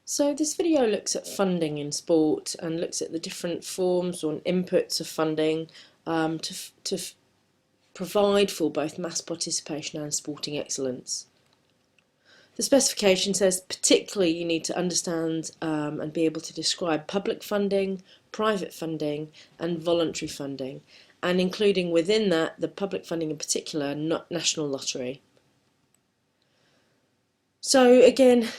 So this video looks at funding in sport and looks at the different forms or inputs of funding to provide for both mass participation and sporting excellence. The specification says particularly you need to understand and be able to describe public funding, private funding and voluntary funding, and including within that the public funding in particular, not national lottery. So again,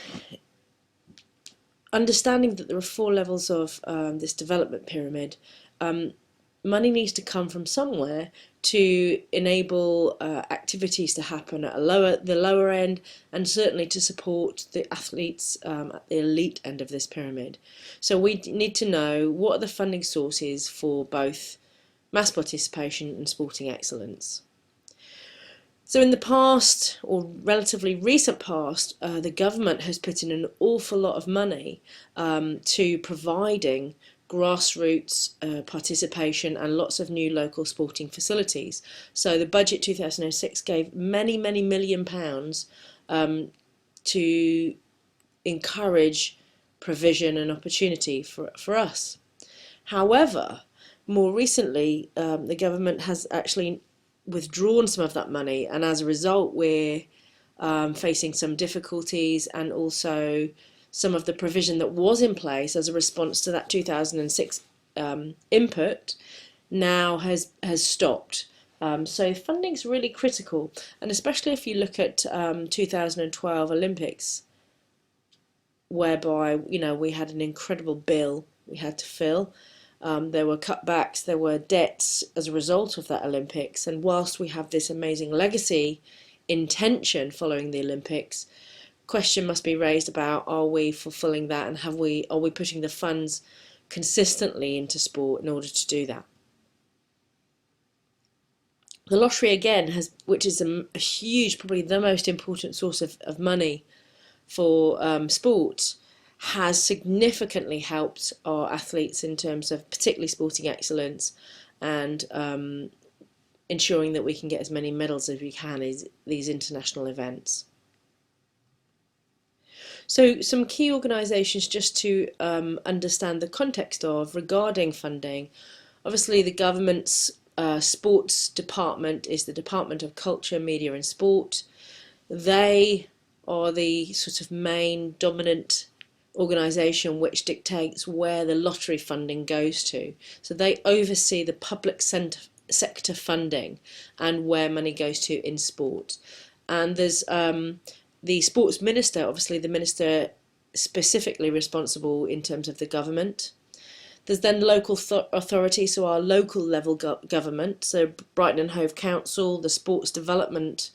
understanding that there are four levels of this development pyramid, money needs to come from somewhere to enable activities to happen at the lower end, and certainly to support the athletes at the elite end of this pyramid. So we need to know what are the funding sources for both mass participation and sporting excellence. So in the past, or relatively recent past, the government has put in an awful lot of money to providing grassroots participation and lots of new local sporting facilities. So the budget 2006 gave many million pounds to encourage provision and opportunity for us. However, more recently, the government has actually withdrawn some of that money, and as a result we're facing some difficulties, and also some of the provision that was in place as a response to that 2006 input now has stopped. So funding's really critical, and especially if you look at 2012 Olympics, whereby we had an incredible bill we had to fill. There were cutbacks, there were debts as a result of that Olympics, and whilst we have this amazing legacy intention following the Olympics, question must be raised about, are we fulfilling that, and are we putting the funds consistently into sport in order to do that? The lottery again which is a huge, probably the most important source of money for sport, has significantly helped our athletes in terms of particularly sporting excellence, and ensuring that we can get as many medals as we can in these international events. So some key organisations just to understand the context of regarding funding. Obviously the government's sports department is the Department of Culture, Media and Sport. They are the sort of main dominant organisation which dictates where the lottery funding goes to. So they oversee the public sector funding and where money goes to in sport. And there's the sports minister, obviously the minister specifically responsible in terms of the government. There's then local authority, so our local level government, so Brighton and Hove Council, the sports development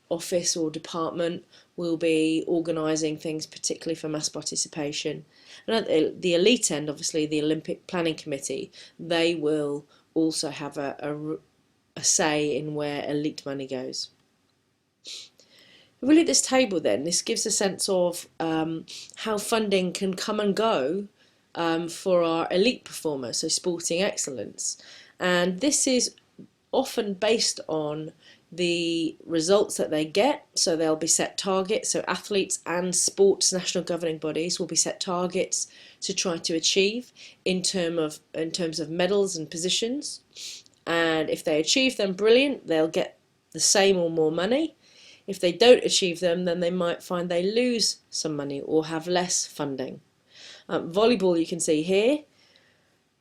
office or department will be organising things particularly for mass participation. And at the elite end, obviously the Olympic Planning Committee, they will also have a say in where elite money goes. If we look at this table then, this gives a sense of how funding can come and go for our elite performers, so sporting excellence. And this is often based on the results that they get, so they'll be set targets, so athletes and sports national governing bodies will be set targets to try to achieve in terms of medals and positions, and if they achieve them, brilliant, they'll get the same or more money. If they don't achieve them, then they might find they lose some money or have less funding. Volleyball, you can see here,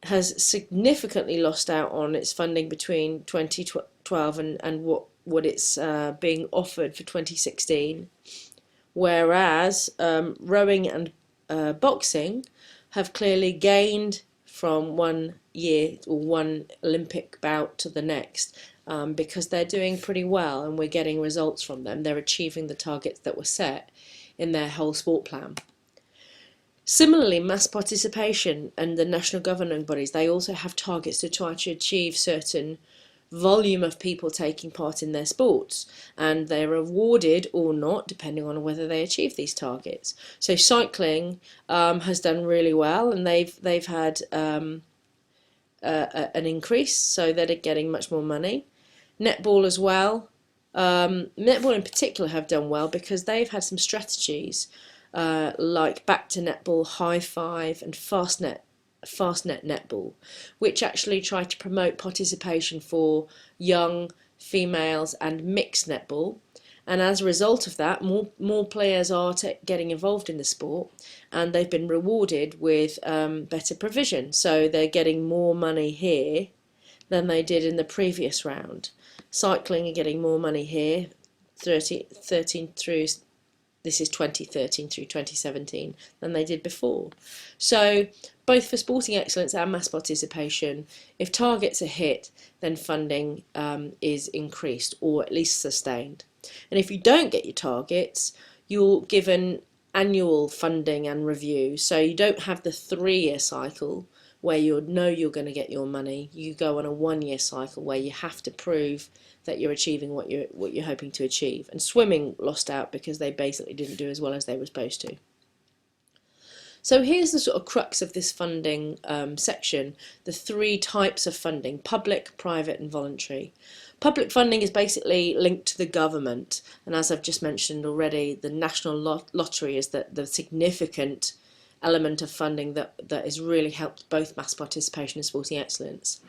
has significantly lost out on its funding between 2012 and what it's being offered for 2016, whereas rowing and boxing have clearly gained from one year or one Olympic bout to the next, because they're doing pretty well and we're getting results from them. They're achieving the targets that were set in their whole sport plan. Similarly, mass participation and the national governing bodies, they also have targets to try to achieve certain volume of people taking part in their sports, and they're awarded or not depending on whether they achieve these targets. So cycling has done really well, and they've had an increase, so they're getting much more money. Netball as well. Netball in particular have done well because they've had some strategies like Back to Netball, High Five and Fastnet Netball, which actually try to promote participation for young females and mixed netball. And as a result of that, more players are getting involved in the sport, and they've been rewarded with better provision. So they're getting more money here than they did in the previous round. Cycling are getting more money here, 13 through, this is 2013 through 2017, than they did before. So both for sporting excellence and mass participation, if targets are hit, then funding is increased or at least sustained. And if you don't get your targets, you're given annual funding and review. So you don't have the 3-year cycle where you know you're going to get your money. You go on a 1-year cycle where you have to prove that you're achieving what you're hoping to achieve. And swimming lost out because they basically didn't do as well as they were supposed to. So here's the sort of crux of this funding section, the 3 types of funding: public, private and voluntary. Public funding is basically linked to the government, and as I've just mentioned already, the National Lottery is the significant element of funding that has really helped both mass participation and sporting excellence.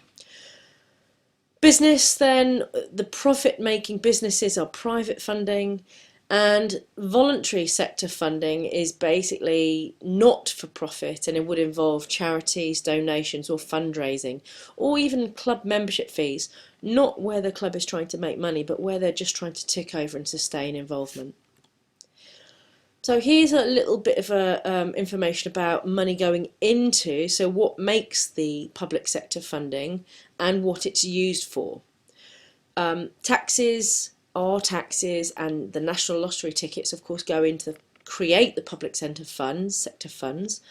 Business then, the profit-making businesses are private funding, and voluntary sector funding is basically not for profit, and it would involve charities, donations or fundraising, or even club membership fees, not where the club is trying to make money, but where they're just trying to tick over and sustain involvement. So here's a little bit of information about money going into, so what makes the public sector funding and what it's used for. Taxes are taxes, and the National Lottery tickets of course go into create the public sector funds,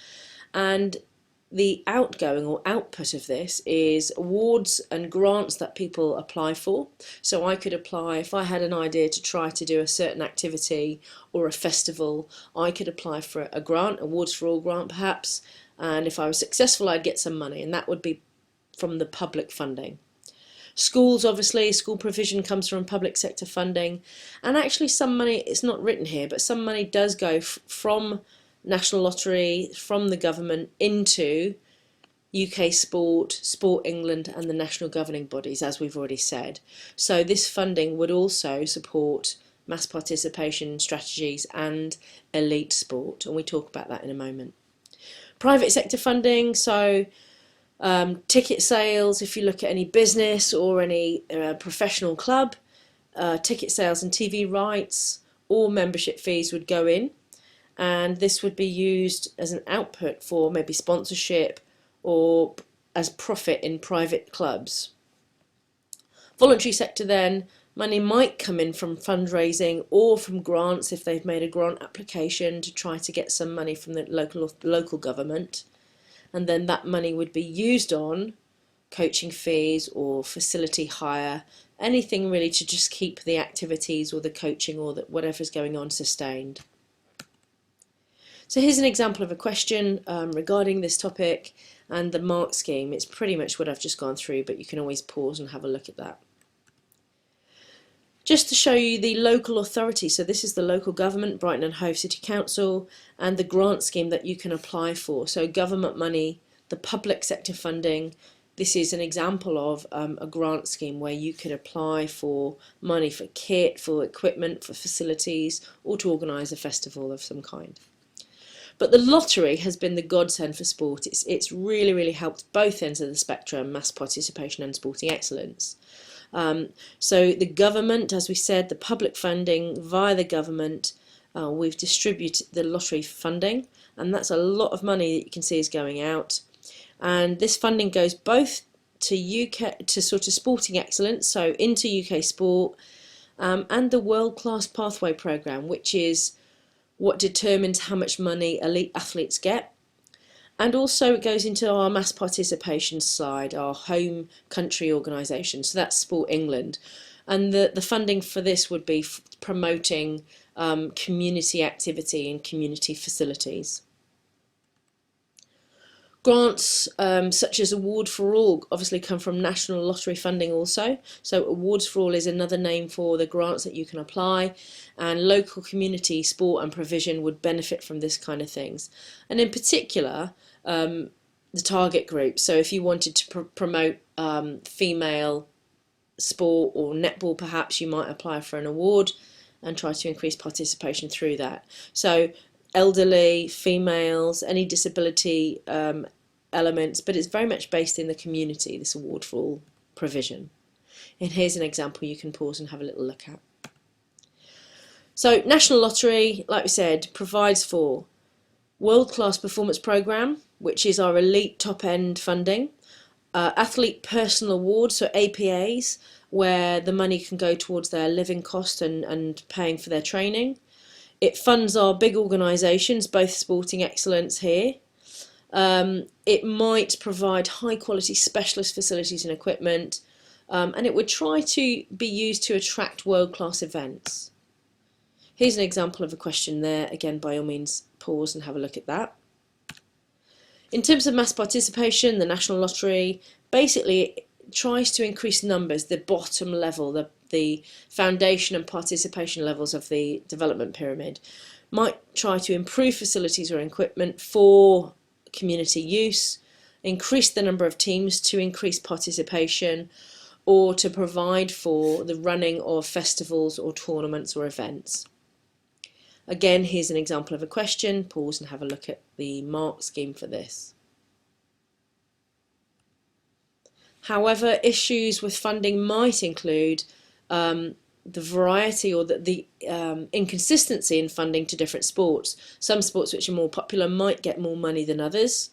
and the outgoing or output of this is awards and grants that people apply for. So I could apply, if I had an idea to try to do a certain activity or a festival, I could apply for a grant, Awards for All grant perhaps, and if I was successful I'd get some money, and that would be from the public funding. Schools, obviously, school provision comes from public sector funding, and actually some money, it's not written here, but some money does go from National Lottery, from the government into UK Sport, Sport England and the national governing bodies, as we've already said. So this funding would also support mass participation strategies and elite sport, and we talk about that in a moment. Private sector funding, so ticket sales, if you look at any business or any professional club, ticket sales and TV rights or membership fees would go in, and this would be used as an output for maybe sponsorship or as profit in private clubs. Voluntary sector then, money might come in from fundraising or from grants if they've made a grant application to try to get some money from the local government, and then that money would be used on coaching fees or facility hire, anything really to just keep the activities or the coaching or whatever's going on sustained. So here's an example of a question regarding this topic and the mark scheme. It's pretty much what I've just gone through, but you can always pause and have a look at that. Just to show you the local authority, so this is the local government, Brighton and Hove City Council, and the grant scheme that you can apply for. So government money, the public sector funding, this is an example of a grant scheme where you could apply for money for kit, for equipment, for facilities, or to organise a festival of some kind. But the lottery has been the godsend for sport. It's really, really helped both ends of the spectrum, mass participation and sporting excellence. So the government, as we said, the public funding via the government, we've distributed the lottery funding, and that's a lot of money that you can see is going out. And this funding goes both to sort of sporting excellence, so into UK Sport, and the World Class Pathway Programme, which is what determines how much money elite athletes get. And also it goes into our mass participation side, our home country organisation, so that's Sport England. And the funding for this would be promoting community activity and community facilities. Grants such as Award for All obviously come from National Lottery funding also. So Awards for All is another name for the grants that you can apply, and local community sport and provision would benefit from this kind of things. And in particular, the target group. So if you wanted to promote female sport or netball, perhaps you might apply for an award and try to increase participation through that. So elderly, females, any disability elements, but it's very much based in the community, this award for all provision. And here's an example you can pause and have a little look at. So National Lottery, like we said, provides for world-class performance programme, which is our elite top-end funding, athlete personal awards, so APAs, where the money can go towards their living cost and paying for their training. It funds our big organisations, both Sporting Excellence here. It might provide high quality specialist facilities and equipment, and it would try to be used to attract world-class events. Here's an example of a question there. Again, by all means, pause and have a look at that. In terms of mass participation, the National Lottery basically tries to increase numbers, the bottom level, the foundation and participation levels of the development pyramid. Might try to improve facilities or equipment for community use, increase the number of teams to increase participation, or to provide for the running of festivals or tournaments or events. Again, here's an example of a question. Pause and have a look at the mark scheme for this. However, issues with funding might include the variety or the inconsistency in funding to different sports. Some sports which are more popular might get more money than others.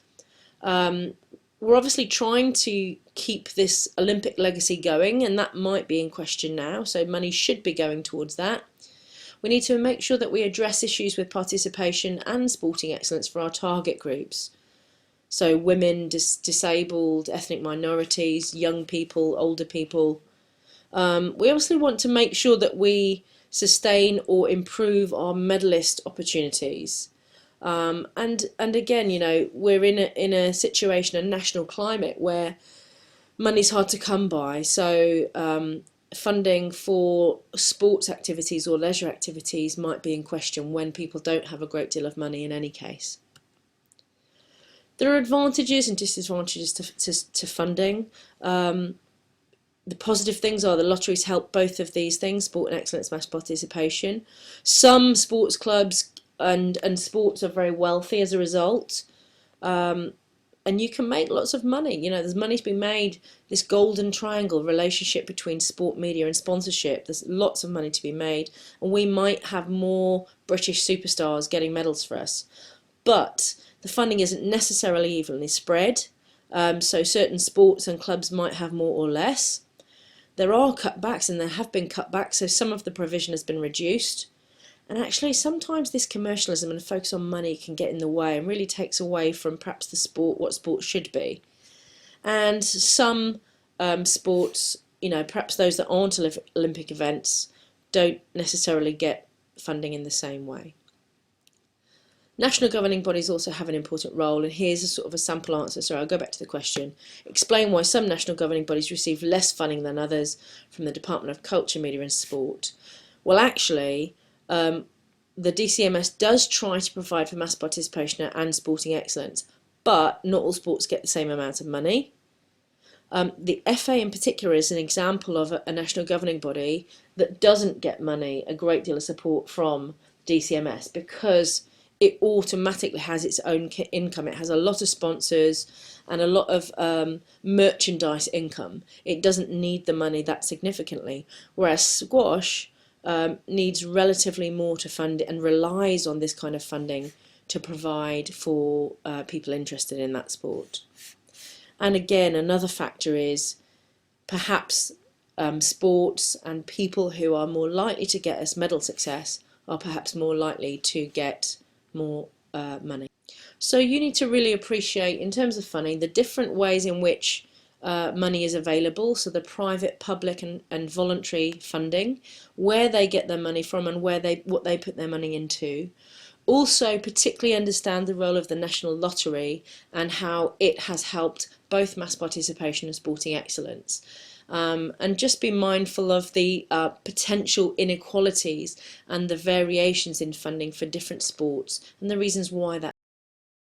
We're obviously trying to keep this Olympic legacy going, and that might be in question now, so money should be going towards that. We need to make sure that we address issues with participation and sporting excellence for our target groups. So women, disabled, ethnic minorities, young people, older people. We obviously want to make sure that we sustain or improve our medalist opportunities. And again, you know, we're in a situation, a national climate where money's hard to come by. So funding for sports activities or leisure activities might be in question when people don't have a great deal of money in any case. There are advantages and disadvantages to funding. The positive things are the lotteries help both of these things, sport and excellence, mass participation. Some sports clubs and sports are very wealthy as a result. And you can make lots of money. You know, there's money to be made, this golden triangle relationship between sport, media and sponsorship. There's lots of money to be made, and we might have more British superstars getting medals for us. But the funding isn't necessarily evenly spread, so certain sports and clubs might have more or less. There are cutbacks, and there have been cutbacks, so some of the provision has been reduced. And actually, sometimes this commercialism and focus on money can get in the way and really takes away from perhaps the sport, what sport should be. And some sports, you know, perhaps those that aren't Olympic events, don't necessarily get funding in the same way. National governing bodies also have an important role, and here's a sort of a sample answer. So I'll go back to the question. Explain why some national governing bodies receive less funding than others from the Department of Culture, Media and Sport. Well, actually, the DCMS does try to provide for mass participation and sporting excellence, but not all sports get the same amount of money. The FA in particular is an example of a national governing body that doesn't get money, a great deal of support from DCMS, because it automatically has its own income. It has a lot of sponsors and a lot of merchandise income. It doesn't need the money that significantly, whereas squash needs relatively more to fund it and relies on this kind of funding to provide for people interested in that sport. And again, another factor is perhaps sports and people who are more likely to get us medal success are perhaps more likely to get more money. So you need to really appreciate, in terms of funding, the different ways in which money is available, so the private, public and voluntary funding, where they get their money from and what they put their money into. Also, particularly understand the role of the National Lottery and how it has helped both mass participation and sporting excellence. And just be mindful of the potential inequalities and the variations in funding for different sports and the reasons why that